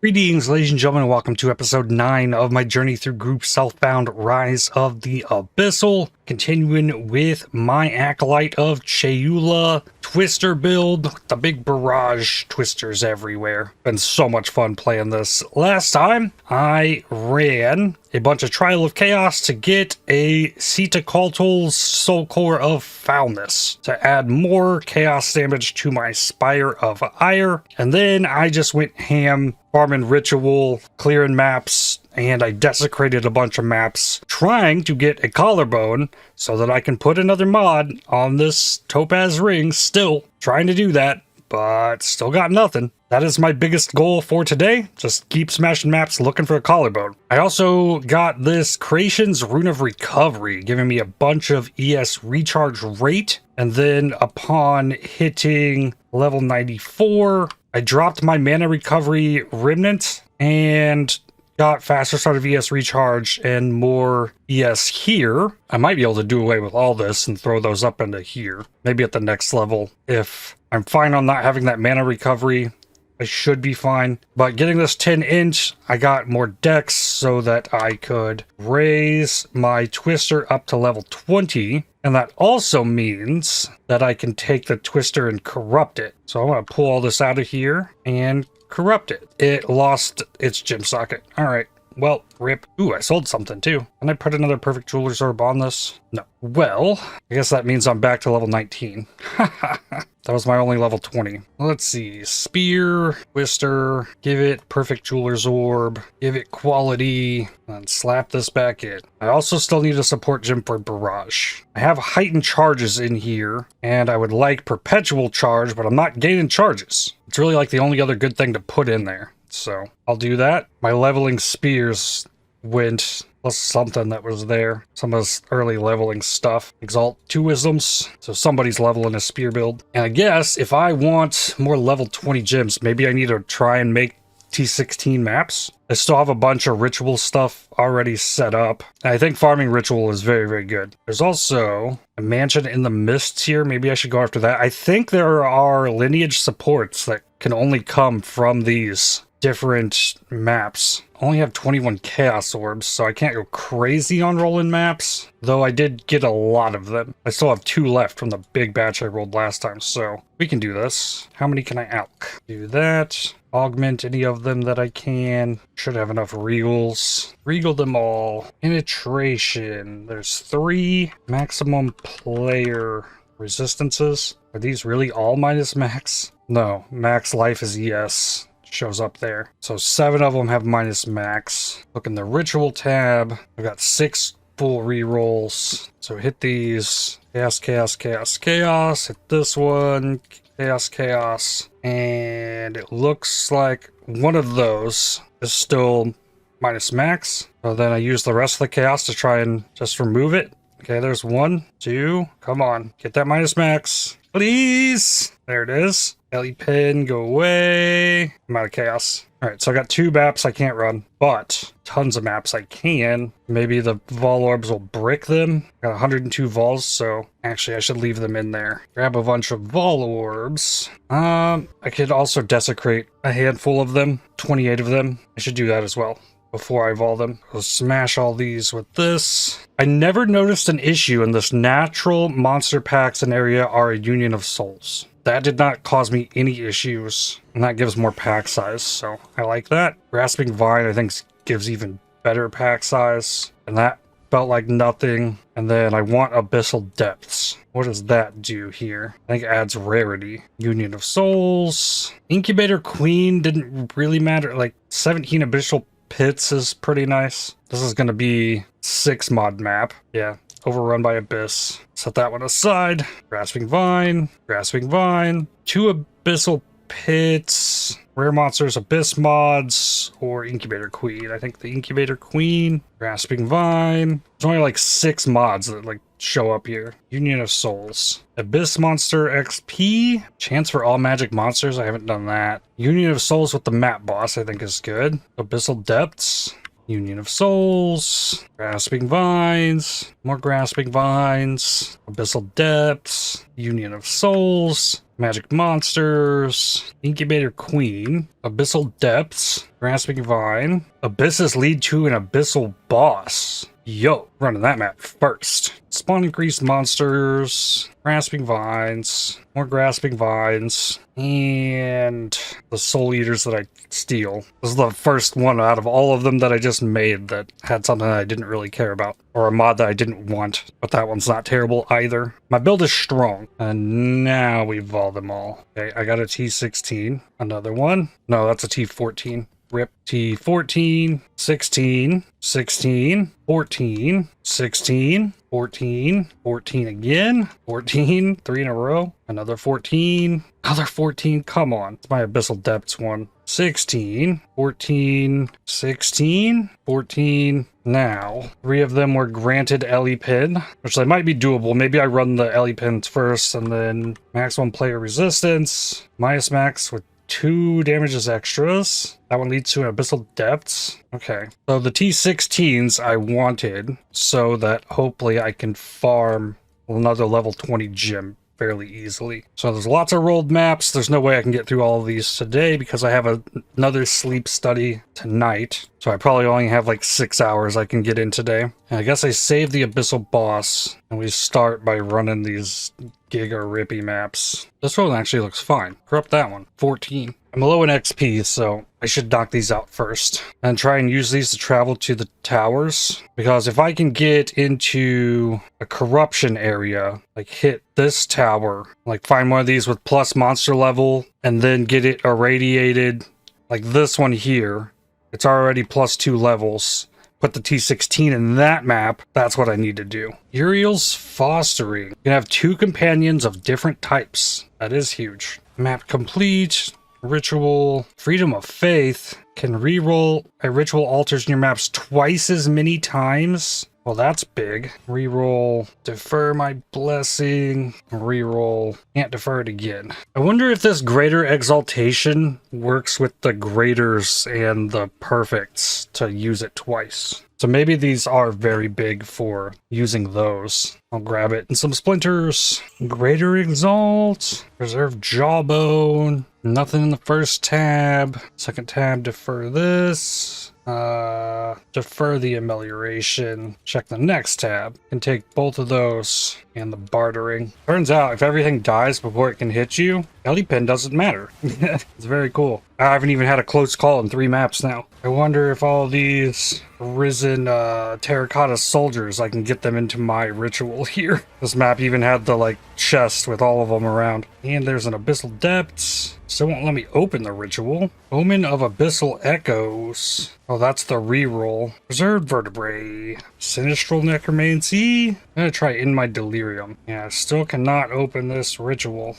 Greetings, ladies and gentlemen, and welcome to episode 9 of my journey through Group Southbound Rise of the Abyssal. Continuing with my Acolyte of Chayula Twister build with the big barrage twisters everywhere. Been so much fun playing this. Last time, I ran a bunch of Trial of Chaos to get a Cultul's Soul Core of Foulness to add more chaos damage to my Spire of Ire. And then I just went ham, farming ritual, clearing maps, and I desecrated a bunch of maps trying to get a collarbone so that I can put another mod on this topaz ring. Still trying to do that, but still got nothing. That is my biggest goal for today. Just keep smashing maps looking for a collarbone. I also got this Creation's Rune of Recovery, giving me a bunch of ES recharge rate. And then upon hitting level 94, I dropped my mana recovery Remnant and got faster start of ES recharge and more ES here. I might be able to do away with all this and throw those up into here. Maybe at the next level. If I'm fine on not having that mana recovery, I should be fine. But getting this 10-inch, I got more dex so that I could raise my twister up to level 20. And that also means that I can take the twister and corrupt it. So I'm going to pull all this out of here and corrupt it. It lost its gem socket. All right. Well, rip. Ooh, I sold something too. Can I put another perfect jeweler's orb on this? No. Well, I guess that means I'm back to level 19. That was my only level 20. Let's see. Spear, twister, give it perfect jeweler's orb, give it quality, and slap this back in. I also still need a support gem for barrage. I have heightened charges in here, and I would like perpetual charge, but I'm not gaining charges. It's really like the only other good thing to put in there. So I'll do that. My leveling spears went plus something that was there. Some of this early leveling stuff. Exalt 2 wisdoms. So somebody's leveling a spear build. And I guess if I want more level 20 gems, maybe I need to try and make T16 maps. I still have a bunch of ritual stuff already set up. And I think farming ritual is very, very good. There's also a mansion in the mists here. Maybe I should go after that. I think there are lineage supports that can only come from these different maps. I only have 21 chaos orbs, so I can't go crazy on rolling maps, though I did get a lot of them. I still have 2 left from the big batch I rolled last time, so we can do this. How many can I alch? Do that. Augment any of them that I can. Should have enough regals. Regal them all. Penetration. There's 3 maximum player resistances. Are these really all minus max? No, max life is yes. Shows up there. So 7 of them have minus max. Look in the ritual tab. I've got 6 full rerolls. So hit these. Chaos, chaos, chaos, chaos. Hit this one. Chaos, chaos. And it looks like one of those is still minus max. So then I use the rest of the chaos to try and just remove it. Okay, there's 1, 2. Come on. Get that minus max. Please. There it is. Ellie pin, go away. I'm out of chaos. Alright, so I got 2 maps I can't run, but tons of maps I can. Maybe the Vol Orbs will brick them. I got 102 Vols, so actually I should leave them in there. Grab a bunch of Vol Orbs. I could also desecrate a handful of them, 28 of them. I should do that as well before I vol them. I'll smash all these with this. I never noticed an issue in this natural monster packs and area are a Union of Souls. That did not cause me any issues, and that gives more pack size, so I like that. Grasping Vine, I think, gives even better pack size, and that felt like nothing. And then I want Abyssal Depths. What does that do here? I think it adds rarity. Union of Souls. Incubator Queen didn't really matter. Like 17 Abyssal Pits is pretty nice. This is going to be 6 mod map. Yeah. Overrun by Abyss. Set that one aside. Grasping Vine. Grasping Vine. 2 Abyssal Pits. Rare monsters, Abyss mods, or Incubator Queen. I think the Incubator Queen. Grasping Vine. There's only like 6 mods that like show up here. Union of Souls. Abyss Monster XP. Chance for all magic monsters. I haven't done that. Union of Souls with the map boss I think is good. Abyssal Depths. Union of Souls, Grasping Vines, more Grasping Vines, Abyssal Depths, Union of Souls, Magic Monsters, Incubator Queen, Abyssal Depths, Grasping Vine. Abysses lead to an Abyssal Boss. Yo, running that map first. Spawn increased monsters, Grasping Vines, more Grasping Vines, and the Soul Eaters that I steal. This is the first one out of all of them that I just made that had something that I didn't really care about, or a mod that I didn't want, but that one's not terrible either. My build is strong, and now we evolve them all. Okay, I got a T16, another one. No, that's a T14. Rip. T14, 16, 16, 14, 16, 14, 14 again, 14, 3 in a row, another 14, another 14, come on. It's my Abyssal Depths one. 16, 14, 16, 14. Now, 3 of them were granted Ellie Pin, which they might be doable. Maybe I run the Ellie Pins first, and then maximum player resistance, minus max with 2 damages extras. That one leads to an Abyssal Depths. Okay. So the T16s I wanted so that hopefully I can farm another level 20 gem fairly easily. So there's lots of rolled maps. There's no way I can get through all of these today because I have another sleep study tonight. So I probably only have like 6 hours I can get in today. And I guess I save the Abyssal Boss and we start by running these Giga Rippy maps. This one actually looks fine. Corrupt that one. 14. I'm low in XP, so I should knock these out first and try and use these to travel to the towers. Because if I can get into a corruption area, like hit this tower, like find one of these with plus monster level and then get it irradiated, like this one here, it's already plus 2 levels. Put the T16 in that map, that's what I need to do. Uriel's Fostering. You can have 2 companions of different types. That is huge. Map complete. Ritual. Freedom of Faith. Can reroll a ritual altars in your maps twice as many times. Well, that's big. Reroll. Defer my blessing. Reroll. Can't defer it again. I wonder if this greater exaltation works with the greaters and the perfects to use it twice. So maybe these are very big for using those. I'll grab it. And some splinters. Greater Exalt. Preserve Jawbone. Nothing in the first tab. Second tab, defer this. Defer the amelioration. Check the next tab. Can take both of those and the bartering. Turns out if everything dies before it can hit you, Ellie Pin doesn't matter. It's very cool. I haven't even had a close call in 3 maps now. I wonder if all these risen terracotta soldiers, I can get them into my ritual here. This map even had the like chest with all of them around. And there's an Abyssal Depths. Still won't let me open the ritual. Omen of Abyssal Echoes. Oh, that's the reroll. Preserved Vertebrae. Sinistral Necromancy. I'm gonna try In My Delirium. Yeah, I still cannot open this ritual.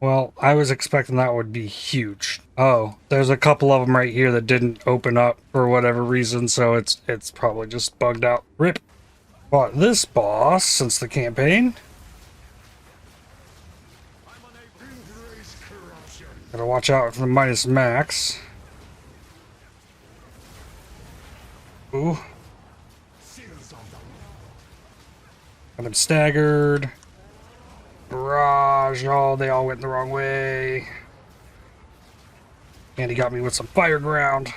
Well, I was expecting that would be huge. Oh, there's a couple of them right here that didn't open up for whatever reason, so it's probably just bugged out. Rip. Bought this boss since the campaign. Gotta watch out for the minus max. Ooh. I've been staggered. Barrage. Oh, they all went the wrong way. And he got me with some fire ground.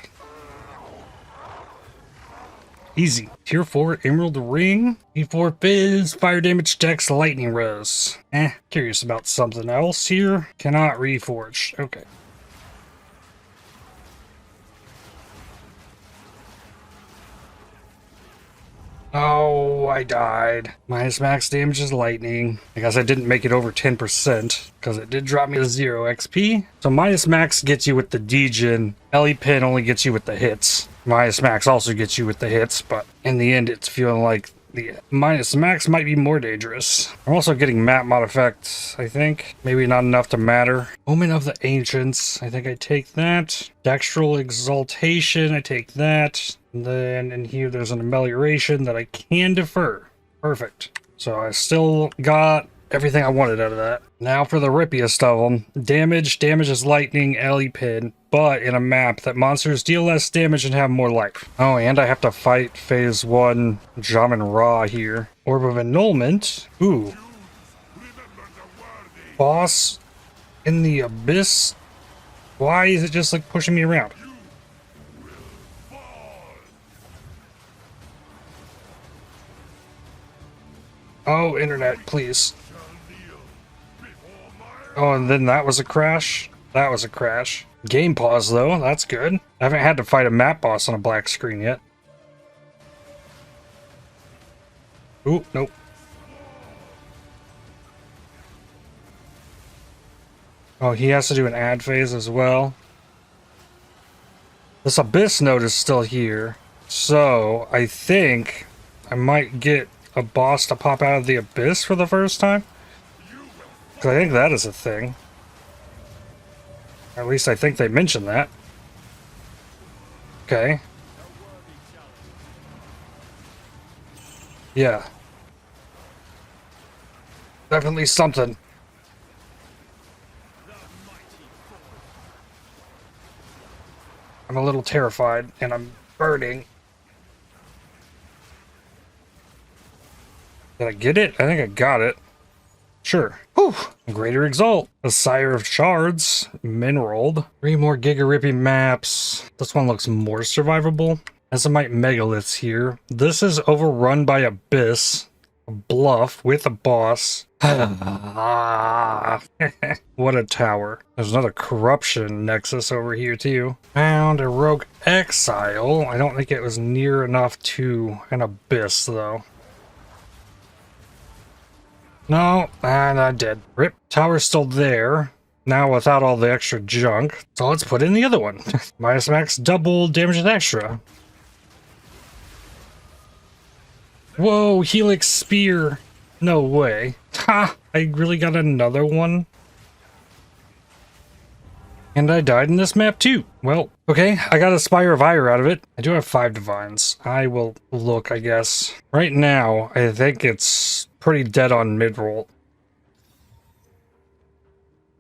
Easy. Tier 4 Emerald Ring. E4 Fizz. Fire damage dex lightning res. Curious about something else here. Cannot reforge. Okay. Oh, I died. Minus max damage is lightning. I guess I didn't make it over 10% because it did drop me to 0 XP. So minus max gets you with the degen. Ellie Pin only gets you with the hits. Minus max also gets you with the hits, but in the end it's feeling like the minus max might be more dangerous. I'm also getting map mod effects, I think. Maybe not enough to matter. Omen of the Ancients. I think I take that. Dextral Exaltation. I take that. And then in here there's an amelioration that I can defer. Perfect. So I still got everything I wanted out of that. Now for the rippiest of them. Damage. Damage is lightning. Ellie Pin. but in a map that monsters deal less damage and have more life. Oh, and I have to fight phase 1 Jamin Ra here. Orb of Annulment. Ooh. Boss in the Abyss. Why is it just like pushing me around? Oh, internet, please. Oh, and then that was a crash? That was a crash. Game pause, though. That's good. I haven't had to fight a map boss on a black screen yet. Ooh, nope. Oh, he has to do an ad phase as well. This Abyss node is still here. So, I think I might get a boss to pop out of the Abyss for the first time. Because I think that is a thing. At least I think they mentioned that. Okay. Yeah. Definitely something. I'm a little terrified, and I'm burning. Did I get it? I think I got it. Sure. Whew. Greater Exalt. The Sire of Shards. Mineraled. 3 more Giga-Rippy maps. This one looks more survivable. Azimite Megaliths here. This is overrun by Abyss. A bluff with a boss. What a tower. There's another Corruption Nexus over here too. Found a Rogue Exile. I don't think it was near enough to an Abyss though. No, and I did. Rip. Tower's still there. Now without all the extra junk. So let's put in the other one. Minus max double damage and extra. Whoa, Helix Spear. No way. Ha! I really got another one. And I died in this map too. Well, okay, I got a Spire of Ire out of it. I do have 5 Divines. I will look, I guess. Right now, I think it's pretty dead on mid-roll.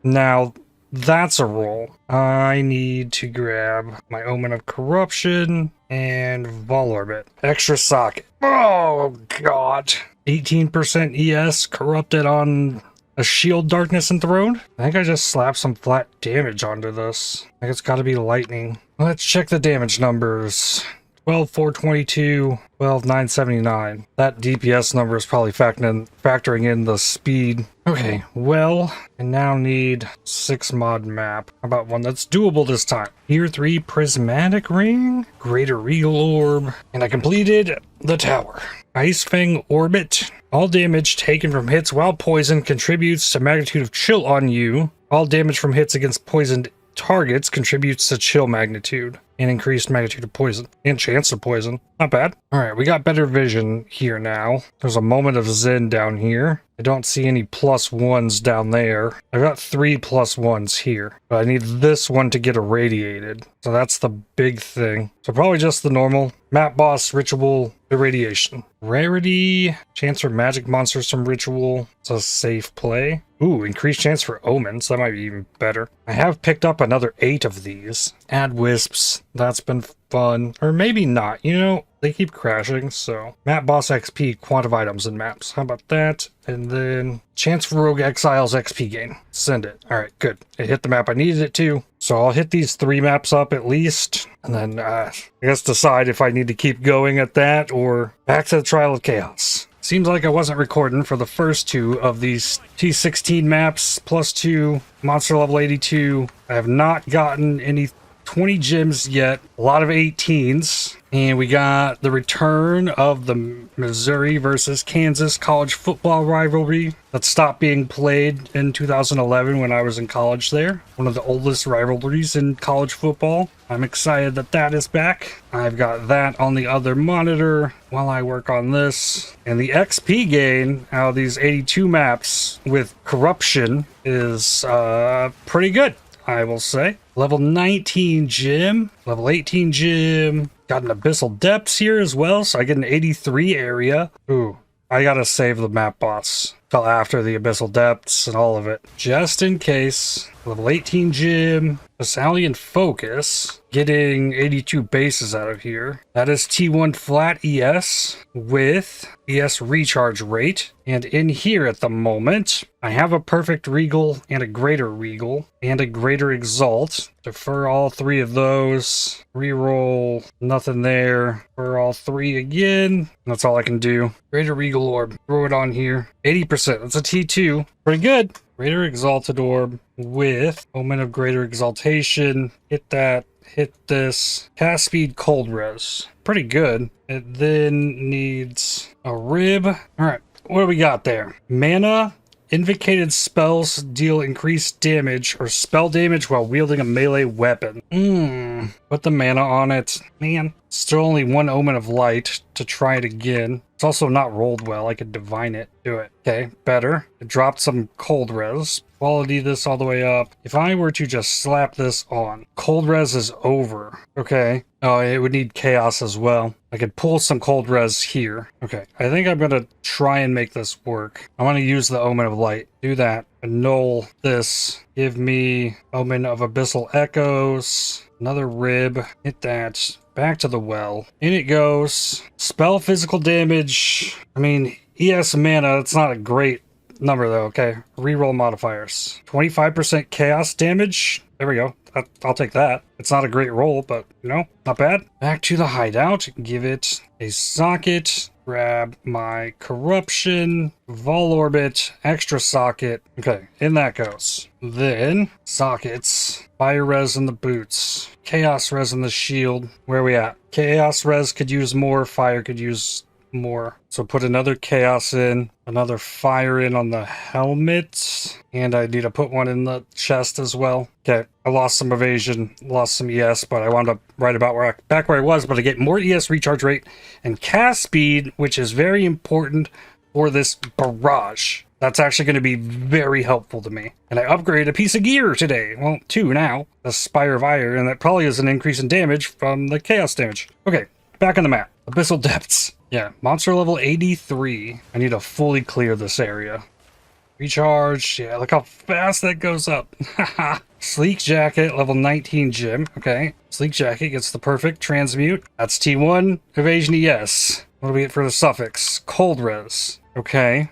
Now, that's a roll. I need to grab my Omen of Corruption and Volorbit. Extra socket. Oh, God. 18% ES corrupted on a Shield Darkness Enthroned? I think I just slapped some flat damage onto this. I think it's got to be lightning. Let's check the damage numbers. 12,422, 12,979. That DPS number is probably factoring in the speed. Okay, well, I now need 6 mod map. How about one that's doable this time? Tier 3 Prismatic Ring, Greater Regal Orb, and I completed the tower. Ice Fang Orbit. All damage taken from hits while poisoned contributes to magnitude of chill on you. All damage from hits against poisoned targets contributes to chill magnitude and increased magnitude of poison and chance of poison. Not bad. All right, we got better vision here now. There's a moment of Zen down here. I don't see any +1s down there. I've got 3 +1s here, but I need this one to get irradiated. So that's the big thing. So probably just the normal map boss, ritual, irradiation. Rarity, chance for magic monsters from ritual. It's a safe play. Ooh, increased chance for omens. That might be even better. I have picked up another 8 of these. Add wisps. That's been fun. Or maybe not. You know, they keep crashing, so. Map boss XP, quant of items and maps. How about that? And then chance for Rogue Exile's XP gain. Send it. All right, good. It hit the map I needed it to. So I'll hit these 3 maps up at least. And then I guess decide if I need to keep going at that or back to the Trial of Chaos. Seems like I wasn't recording for the first 2 of these T16 maps, +2, monster level 82. I have not gotten any 20 gems yet, a lot of 18s, and we got the return of the Missouri versus Kansas college football rivalry that stopped being played in 2011 when I was in college there. One of the oldest rivalries in college football. I'm excited that that is back. I've got that on the other monitor while I work on this. And the XP gain out of these 82 maps with corruption is pretty good, I will say. Level 19 gym, level 18 gym. Got an Abyssal Depths here as well, so I get an 83 area. Ooh, I gotta save the map boss. till after the Abyssal Depths and all of it. Just in case. Level 18 Gym, Thessalian Focus, getting 82 bases out of here. That is T1 flat ES with ES recharge rate. And in here at the moment, I have a Perfect Regal and a Greater Regal and a Greater Exalt. Defer all three of those. Reroll, nothing there. Defer all three again. That's all I can do. Greater Regal Orb, throw it on here. 80%, that's a T2. Pretty good. Greater Exalted Orb with Omen of Greater Exaltation. Hit that. Hit this. Cast Speed Cold Res. Pretty good. It then needs a Rib. Alright, what do we got there? Mana. Invocated spells deal increased damage or spell damage while wielding a melee weapon. Put the mana on it. Man, still only one Omen of Light to try it again. It's also not rolled well. I could divine it. Do it. Okay, better. It dropped some cold res. Quality this all the way up. If I were to just slap this on, cold res is over. Okay. Oh, it would need chaos as well. I could pull some cold res here. Okay, I think I'm gonna try and make this work. I'm gonna use the Omen of Light. Do that. Annul this. Give me Omen of Abyssal Echoes. Another Rib. Hit that. Back to the well. In it goes. Spell physical damage. I mean, ES mana, it's not a great number though. Okay, reroll modifiers. 25% chaos damage. There we go. I'll take that. It's not a great roll, but you know, not bad. Back to the hideout. Give it a socket. Grab my corruption. Vol orbit. Extra socket. Okay, in that goes. Then sockets. Fire res in the boots. Chaos res in the shield. Where are we at? Chaos res could use more. Fire could use more. So put another chaos in, another fire in on the helmet, and I need to put one in the chest as well. Okay, I lost some evasion, lost some ES, but I wound up right about back where I was, but I get more ES recharge rate and cast speed, which is very important for this barrage. That's actually going to be very helpful to me. And I upgraded a piece of gear today. Well, 2 now. The Spire of Ire, and that probably is an increase in damage from the chaos damage. Okay, back on the map. Abyssal Depths. Yeah, monster level 83. I need to fully clear this area. Recharge. Yeah, look how fast that goes up. Haha. Sleek Jacket, level 19 gym. Okay. Sleek Jacket gets the perfect transmute. That's T1. Evasion ES. What do we get for the suffix? Cold res. Okay.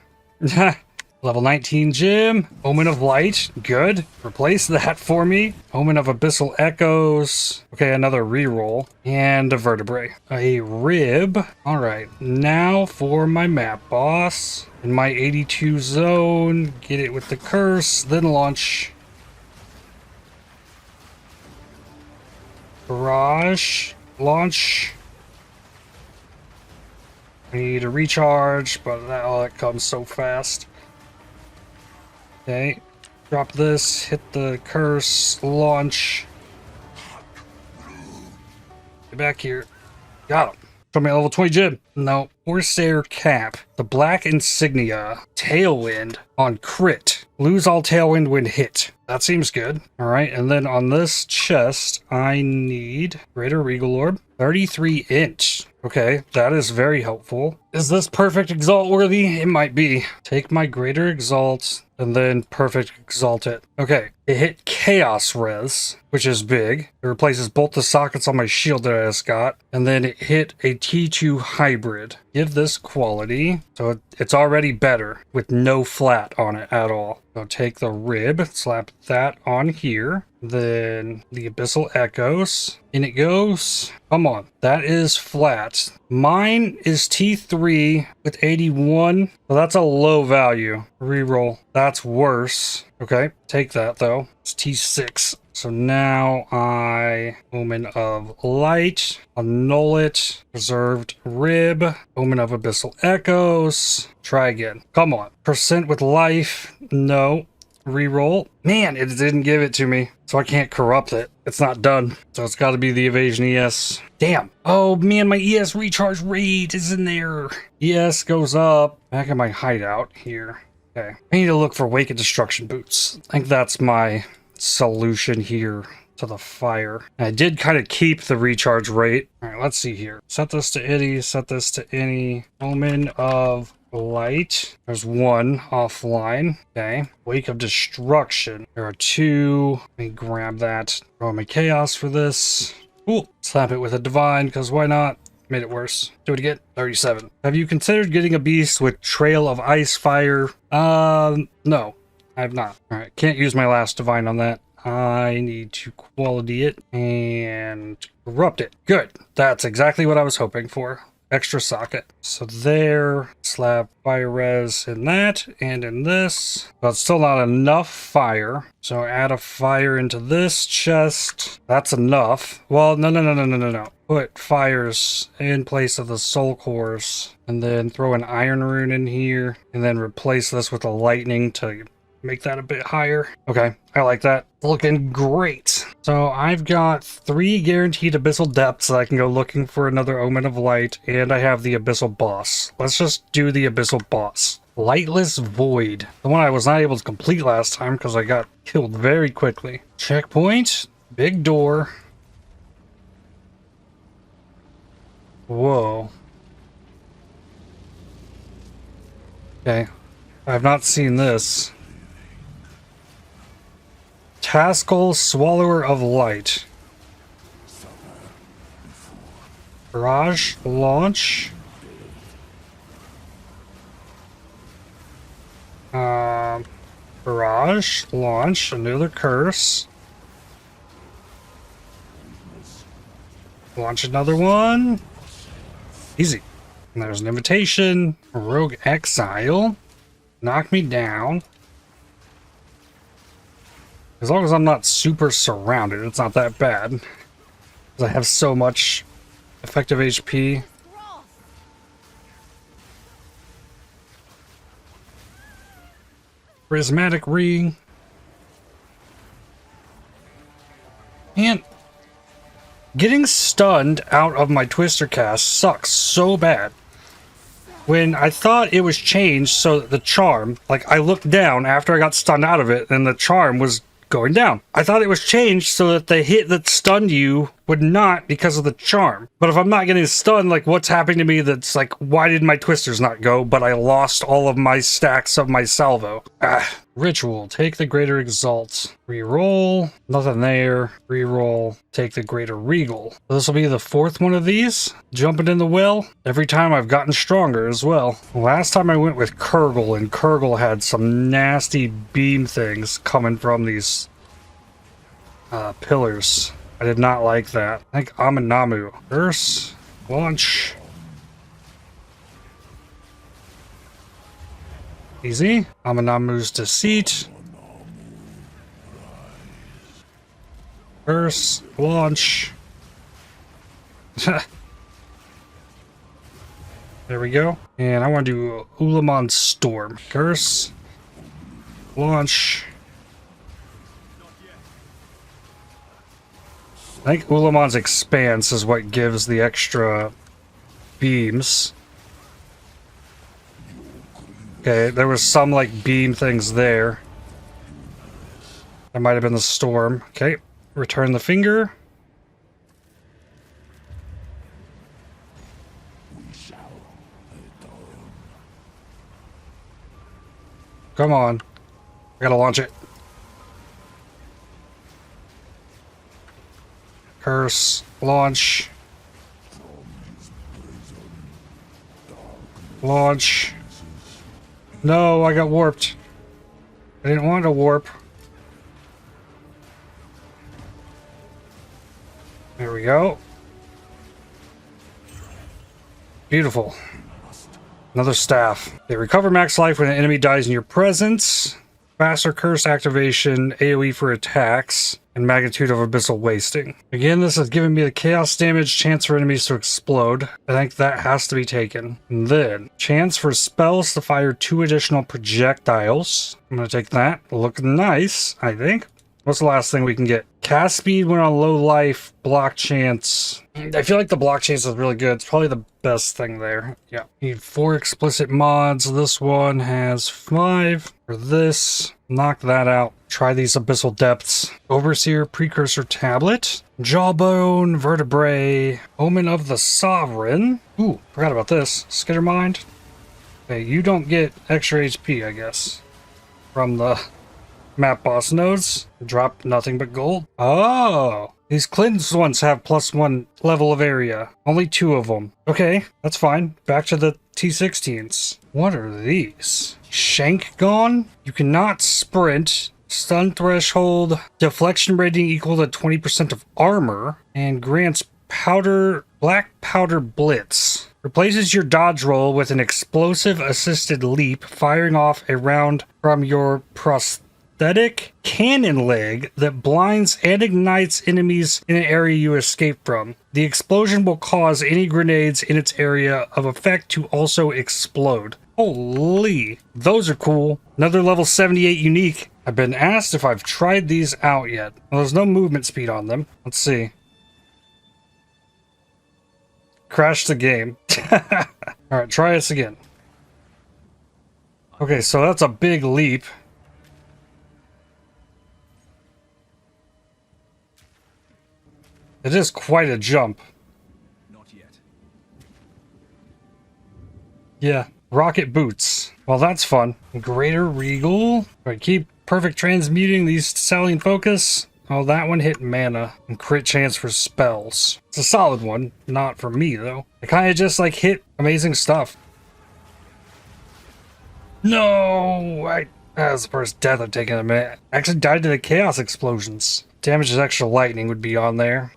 Level 19 gym. Omen of Light. Good. Replace that for me. Omen of Abyssal Echoes. Okay, another reroll. And a vertebrae. A rib. Alright, now for my map boss. In my 82 zone. Get it with the curse. Then launch. Barrage. Launch. I need a recharge, but that comes so fast. Okay, drop this, hit the curse, launch. Get back here. Got him. Show me a level 20 gym. No, Corsair Cap. The Black Insignia. Tailwind on crit. Lose all tailwind when hit. That seems good. Alright, and then on this chest, I need Greater Regal Orb. 33 inch. Okay, that is very helpful. Is this Perfect Exalt worthy? It might be. Take my Greater Exalt and then Perfect Exalt it. Okay, it hit Chaos Res, which is big. It replaces both the sockets on my shield that I just got. And then it hit a T2 Hybrid. Give this quality. So it's already better with no flat on it at all. So take the rib, slap that on here. Then the Abyssal Echoes. In it goes. Come on. That is flat. Mine is T3 with 81. Well, that's a low value. Reroll. That's worse. Okay. Take that though. It's T6. So now I Omen of Light, annul it, preserved rib, Omen of Abyssal Echoes. Try again. Come on. Percent with life. No. Reroll. Man, it didn't give it to me, so I can't corrupt it. It's not done. So it's got to be the evasion ES. Damn. Oh man, my ES recharge rate is in there. ES goes up. Back in my hideout here. Okay. I need to look for Wake and Destruction boots. I think that's my solution here to the fire. And I did kind of keep the recharge rate. All right, let's see here. Set this to any, set this to any. Omen of light. There's one offline. Okay. Wake of Destruction. There are two. Let me grab that. Throw my chaos for this. Cool. Slap it with a divine, because why not? Made it worse. Do it again. 37. Have you considered getting a beast with Trail of Ice Fire? No. I have not. Alright, can't use my last divine on that. I need to quality it and corrupt it. Good. That's exactly what I was hoping for. Extra socket. So there, slap fire res in that and in this. But still not enough fire. So add a fire into this chest. That's enough. Well, no. Put fires in place of the soul cores. And then throw an iron rune in here. And then replace this with a lightning to make that a bit higher. Okay, I like that. Looking great. So I've got 3 guaranteed abyssal depths that I can go looking for another omen of light, and I have the abyssal boss. Let's just do the abyssal boss. Lightless Void. The one I was not able to complete last time because I got killed very quickly. Checkpoint. Big door. Whoa. Okay. I've not seen this. Taskal, Swallower of Light. Barrage, launch. Barrage, launch, another curse. Launch another one. Easy. And there's an invitation. Rogue Exile. Knock me down. As long as I'm not super surrounded, it's not that bad. Because I have so much effective HP. Prismatic Ring. And getting stunned out of my Twister cast sucks so bad. When I thought it was changed so that the charm, like I looked down after I got stunned out of it and the charm was going down. I thought it was changed so that the hit that stunned you would not because of the charm. But if I'm not getting stunned, like what's happening to me that's like, why did my twisters not go, but I lost all of my stacks of my salvo? Ritual, take the greater exalt. Reroll, nothing there. Reroll, take the greater regal. This will be the 4th one of these. Jumping in the well. Every time I've gotten stronger as well. Last time I went with Kurgle, and Kurgle had some nasty beam things coming from these pillars. I did not like that. I think Aminamu. Curse, launch. Easy. Aminamu's Deceit. Curse, launch. There we go. And I want to do Ulamon's Storm. Curse, launch. I think Ulamon's Expanse is what gives the extra beams. Okay, there was some like beam things there. That might have been the storm. Okay, return the finger. Come on. I gotta launch it. Curse, launch. Launch. No, I got warped. I didn't want to warp. There we go. Beautiful. Another staff. They recover max life when an enemy dies in your presence. Faster curse activation, AoE for attacks, and magnitude of abyssal wasting. Again, this is giving me the chaos damage, chance for enemies to explode. I think that has to be taken. And then, chance for spells to fire 2 additional projectiles. I'm gonna take that. Look nice, I think. What's the last thing we can get? Cast speed when on low life, block chance. I feel like the block chance is really good. It's probably the best thing there. Yeah. Need 4 explicit mods. This one has 5. For this, knock that out. Try these abyssal depths. Overseer, precursor tablet. Jawbone, vertebrae, omen of the sovereign. Ooh, forgot about this. Skittermind. Hey, you don't get extra HP, I guess, from the map boss nodes. Drop nothing but gold. Oh, these cleansed ones have +1 level of area. Only 2 of them. Okay, that's fine. Back to the T16s. What are these? Shank gone? You cannot sprint. Stun threshold. Deflection rating equal to 20% of armor. And grants black powder blitz. Replaces your dodge roll with an explosive assisted leap, firing off a round from your prosthetic cannon leg that blinds and ignites enemies in an area you escape from. The explosion will cause any grenades in its area of effect to also explode. Holy, those are cool. Another level 78 unique. I've been asked if I've tried these out yet. Well, there's no movement speed on them. Let's see. Crash the game. Alright, try this again. Okay, so that's a big leap. It is quite a jump. Not yet. Yeah, rocket boots. Well, that's fun. Greater Regal. Alright, keep perfect transmuting these salient focus. Oh, that one hit mana and crit chance for spells. It's a solid one. Not for me, though. It kind of just, like, hit amazing stuff. No! That was the first death I've taken in a minute. I actually died to the chaos explosions. Damage as extra lightning would be on there.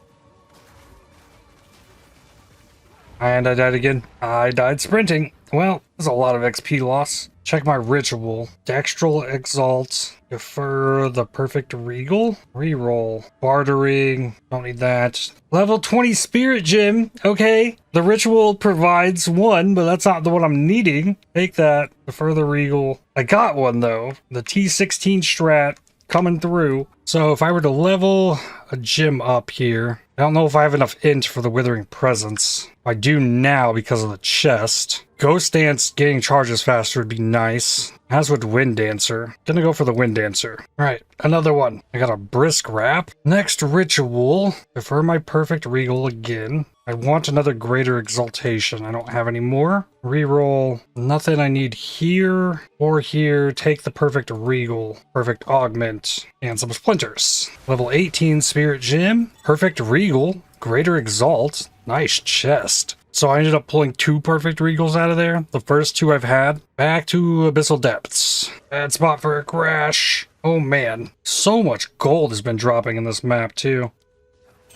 And I died again. I died sprinting. Well, there's a lot of XP loss. Check my ritual. Dextral Exalt. Defer the Perfect Regal. Reroll. Bartering. Don't need that. Level 20 Spirit Gem. Okay. The ritual provides 1, but that's not the one I'm needing. Take that. Defer the Regal. I got one though. The T16 strat coming through. So if I were to level a gem up here, I don't know if I have enough int for the Withering Presence. I do now because of the chest. Ghost Dance getting charges faster would be nice. As would Wind Dancer. Gonna go for the Wind Dancer. Alright, another one. I got a Brisk Wrap. Next ritual. Defer my Perfect Regal again. I want another Greater Exaltation. I don't have any more. Reroll. Nothing I need here or here. Take the Perfect Regal. Perfect Augment. And some Splinters. Level 18 Spirit Gem. Perfect Regal. Greater Exalt. Nice chest. So I ended up pulling 2 Perfect Regals out of there. The first 2 I've had. Back to Abyssal Depths. Bad spot for a crash. Oh man. So much gold has been dropping in this map too.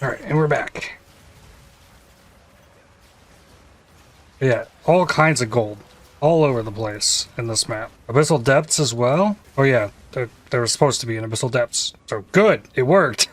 Alright, and we're back. Yeah, all kinds of gold. All over the place in this map. Abyssal Depths as well. Oh yeah, there was supposed to be an Abyssal Depths. So good, it worked.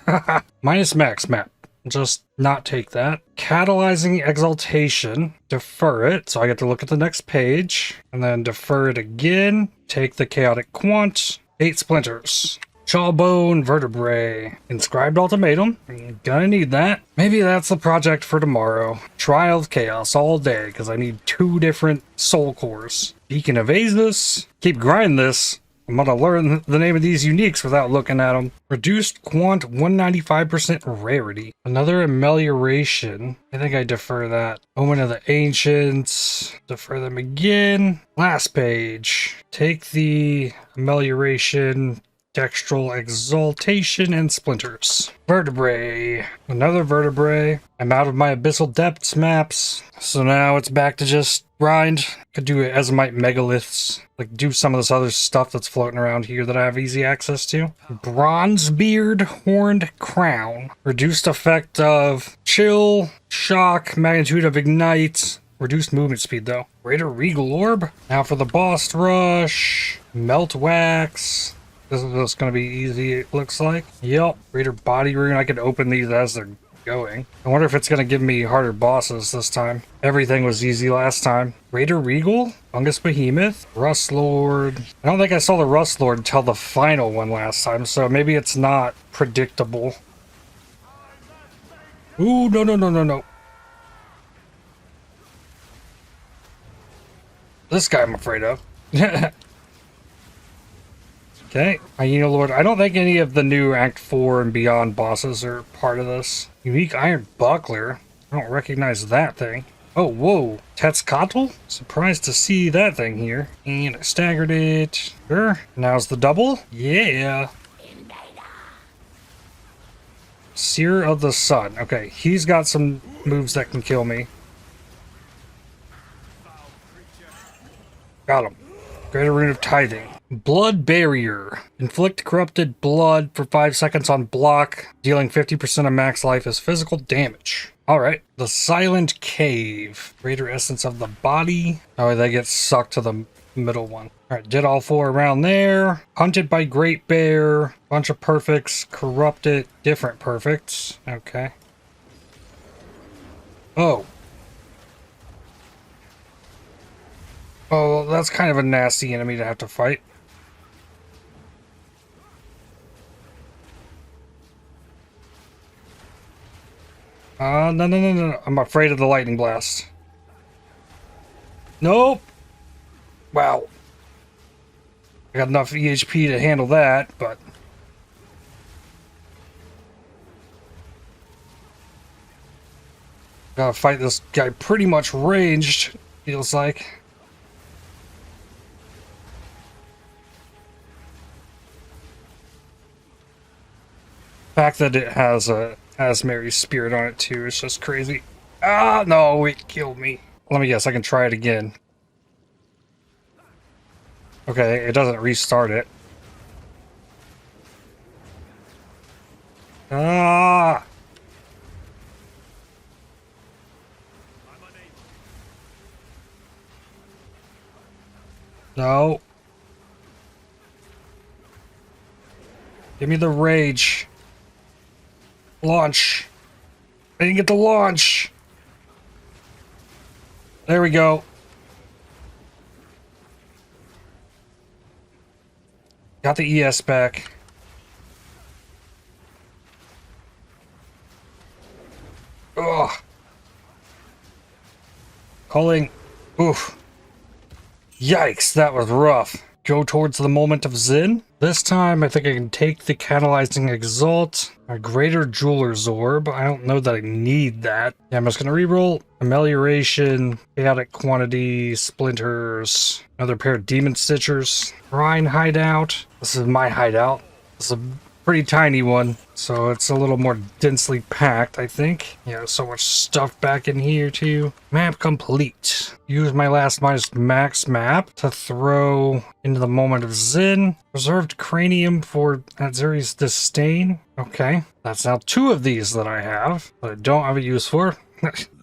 Minus max map. Just not take that. Catalyzing Exaltation. Defer it. So I get to look at the next page. And then defer it again. Take the Chaotic Quant. 8 Splinters. Jawbone Vertebrae. Inscribed Ultimatum. Gonna need that. Maybe that's the project for tomorrow. Trial of Chaos all day, because I need 2 different soul cores. Beacon of Azus. Keep grinding this. I'm gonna learn the name of these uniques without looking at them. Reduced Quant 195% rarity. Another Amelioration. I think I defer that. Omen of the Ancients. Defer them again. Last page. Take the Amelioration, Dextral Exaltation, and Splinters. Vertebrae. Another Vertebrae. I'm out of my Abyssal Depths maps. So now it's back to just grind. Could do Esmite Megaliths. Like do some of this other stuff that's floating around here that I have easy access to. Bronzebeard Horned Crown. Reduced effect of Chill, Shock, Magnitude of Ignite. Reduced movement speed though. Greater Regal Orb. Now for the Boss Rush. Melt Wax. This is going to be easy, it looks like. Yep. Greater Body Rune. I could open these as they're going. I wonder if it's going to give me harder bosses this time. Everything was easy last time. Greater Regal. Fungus Behemoth. Rust Lord. I don't think I saw the Rust Lord until the final one last time, so maybe it's not predictable. Ooh, no, no, no, no, no. This guy I'm afraid of. Okay, Hyena Lord. I don't think any of the new Act 4 and beyond bosses are part of this. Unique Iron Buckler. I don't recognize that thing. Oh, whoa. Tetzcoatl? Surprised to see that thing here. And I staggered it. Sure. Now's the double. Yeah. Seer of the Sun. Okay, he's got some moves that can kill me. Got him. Greater Rune of Tithing. Blood Barrier. Inflict corrupted blood for 5 seconds on block, dealing 50% of max life as physical damage. Alright. The Silent Cave. Greater Essence of the Body. Oh, they get sucked to the middle one. Alright, did all 4 around there. Hunted by Great Bear. Bunch of perfects. Corrupted. Different perfects. Okay. Oh. Oh, that's kind of a nasty enemy to have to fight. No. I'm afraid of the lightning blast. Nope. Wow. I got enough EHP to handle that, but... Gotta fight this guy pretty much ranged, feels like. The fact that it has a Mary's spirit on it too is just crazy. Ah, no, it killed me. Let me guess, I can try it again. Okay, it doesn't restart it. Ah! No. Give me the rage. Launch. I didn't get to launch. There we go. Got the ES back. Ugh. Culling. Oof. Yikes, that was rough. Go towards the moment of Zen. This time, I think I can take the Catalyzing Exalt, a Greater Jeweler's Orb. I don't know that I need that. Yeah, I'm just going to reroll Amelioration, Chaotic Quantity, Splinters, another pair of Demon Stitchers, Rhine Hideout. This is my hideout. This is a pretty tiny one, so it's a little more densely packed, I think. Yeah, so much stuff back in here, too. Map complete. Use my last max map to throw into the moment of Zen. Reserved cranium for Azuri's Disdain. Okay, that's now 2 of these that I have, but I don't have a use for.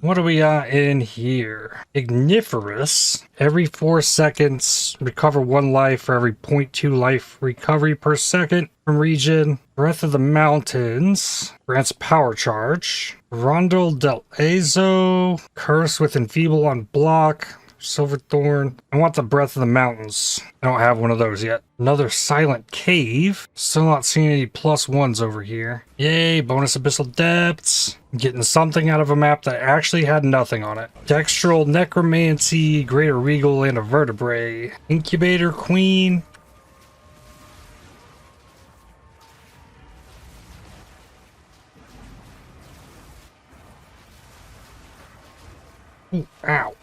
What do we got in here? Igniferous. Every 4 seconds, recover 1 life for every 0.2 life recovery per second from region. Breath of the Mountains. Grants power charge. Rondel del Azo. Curse with Enfeeble on block. Silverthorn. I want the Breath of the Mountains. I don't have one of those yet. Another Silent Cave. Still not seeing any +1s over here. Yay, bonus Abyssal Depths. Getting something out of a map that actually had nothing on it. Dextral Necromancy, Greater Regal, and a Vertebrae. Incubator Queen. Ooh, ow.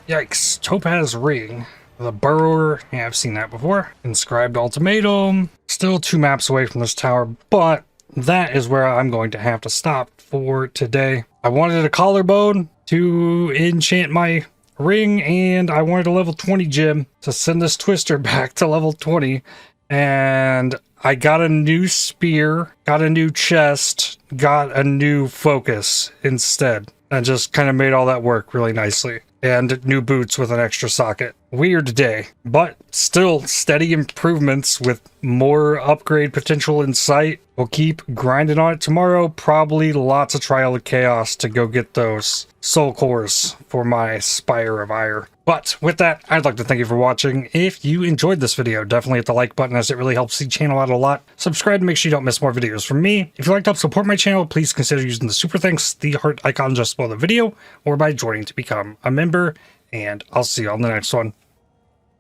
Yikes. Topaz Ring. The Burrower. Yeah, I've seen that before. Inscribed Ultimatum. Still 2 maps away from this tower, but that is where I'm going to have to stop for today. I wanted a collarbone to enchant my ring, and I wanted a level 20 gem to send this twister back to level 20. And I got a new spear, got a new chest, got a new focus instead. And just kind of made all that work really nicely. And new boots with an extra socket. Weird day, but still steady improvements with more upgrade potential in sight. We'll keep grinding on it tomorrow. Probably lots of Trial of Chaos to go get those soul cores for my Spire of Ire. But with that, I'd like to thank you for watching. If you enjoyed this video, definitely hit the like button as it really helps the channel out a lot. Subscribe to make sure you don't miss more videos from me. If you'd like to help support my channel, please consider using the super thanks, the heart icon just below the video, or by joining to become a member. And I'll see you on the next one.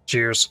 Cheers.